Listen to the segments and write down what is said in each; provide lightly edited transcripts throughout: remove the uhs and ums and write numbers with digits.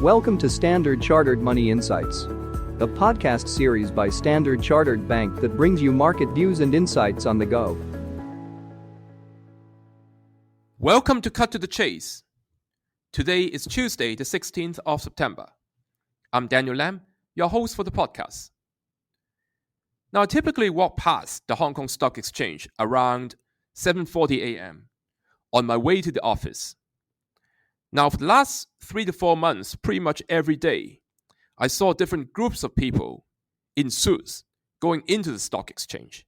Welcome to Standard Chartered Money Insights, a podcast series by Standard Chartered Bank that brings you market views and insights on the go. Welcome to Cut to the Chase. Today is Tuesday, the 16th of September. I'm Daniel Lam, your host for the podcast. Now, I typically walk past the Hong Kong Stock Exchange around 7:40 a.m. on my way to the office. Now, for the last 3 to 4 months, pretty much every day, I saw different groups of people in suits going into the stock exchange.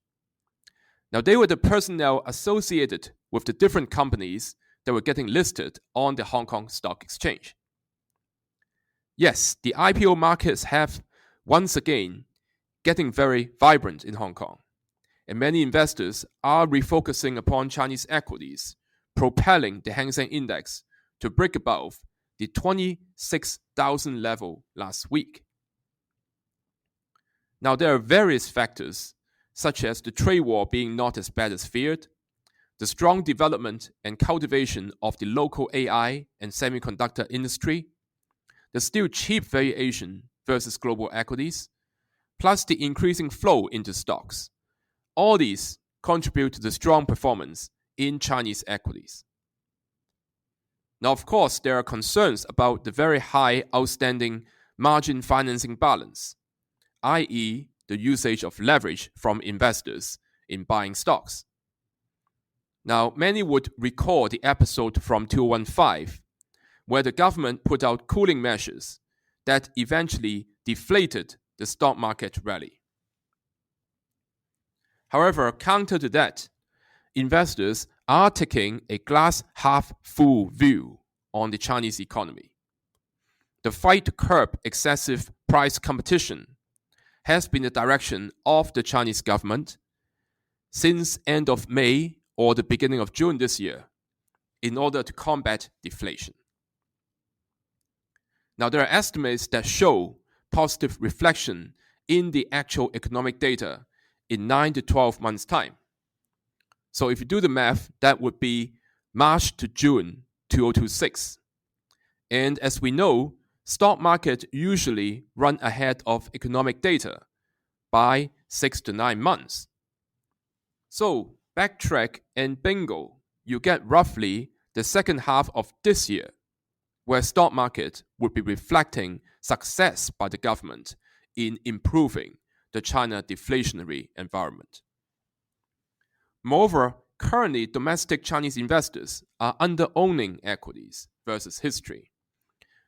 Now, they were the personnel associated with the different companies that were getting listed on the Hong Kong Stock Exchange. Yes, the IPO markets have once again getting very vibrant in Hong Kong, and many investors are refocusing upon Chinese equities, propelling the Hang Seng Index to break above the 26,000 level last week. Now, there are various factors, such as the trade war being not as bad as feared, the strong development and cultivation of the local AI and semiconductor industry, the still cheap valuation versus global equities, plus the increasing flow into stocks. All these contribute to the strong performance in Chinese equities. Now, of course, there are concerns about the very high outstanding margin financing balance, i.e., the usage of leverage from investors in buying stocks. Now, many would recall the episode from 2015, where the government put out cooling measures that eventually deflated the stock market rally. However, counter to that, investors are taking a glass half full view on the Chinese economy. The fight to curb excessive price competition has been the direction of the Chinese government since end of May or the beginning of June this year in order to combat deflation. Now, there are estimates that show positive reflection in the actual economic data in 9 to 12 months' time. So if you do the math, that would be March to June 2026. And as we know, stock markets usually run ahead of economic data by 6 to 9 months. So backtrack and bingo, you get roughly the second half of this year, where stock market would be reflecting success by the government in improving the China deflationary environment. Moreover, currently domestic Chinese investors are under-owning equities versus history.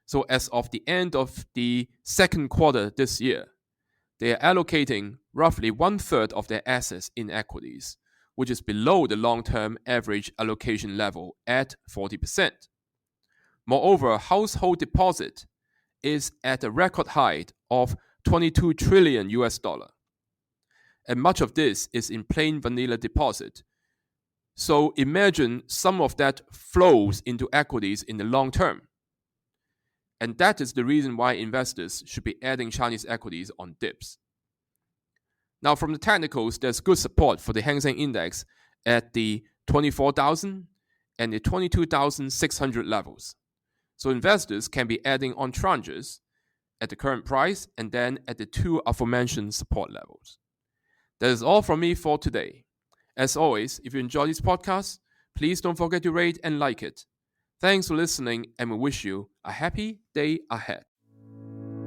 So as of the end of the second quarter this year, they are allocating roughly 1/3 of their assets in equities, which is below the long-term average allocation level at 40%. Moreover, household deposit is at a record high of $22 trillion. And much of this is in plain vanilla deposit. So imagine some of that flows into equities in the long term. And that is the reason why investors should be adding Chinese equities on dips. Now, from the technicals, there's good support for the Hang Seng Index at the 24,000 and the 22,600 levels. So investors can be adding on tranches at the current price and then at the two aforementioned support levels. That is all from me for today. As always, if you enjoy this podcast, please don't forget to rate and like it. Thanks for listening, and we wish you a happy day ahead.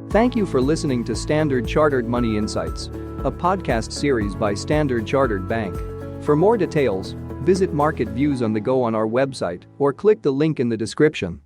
Thank you for listening to Standard Chartered Money Insights, a podcast series by Standard Chartered Bank. For more details, visit Market Views on the Go on our website or click the link in the description.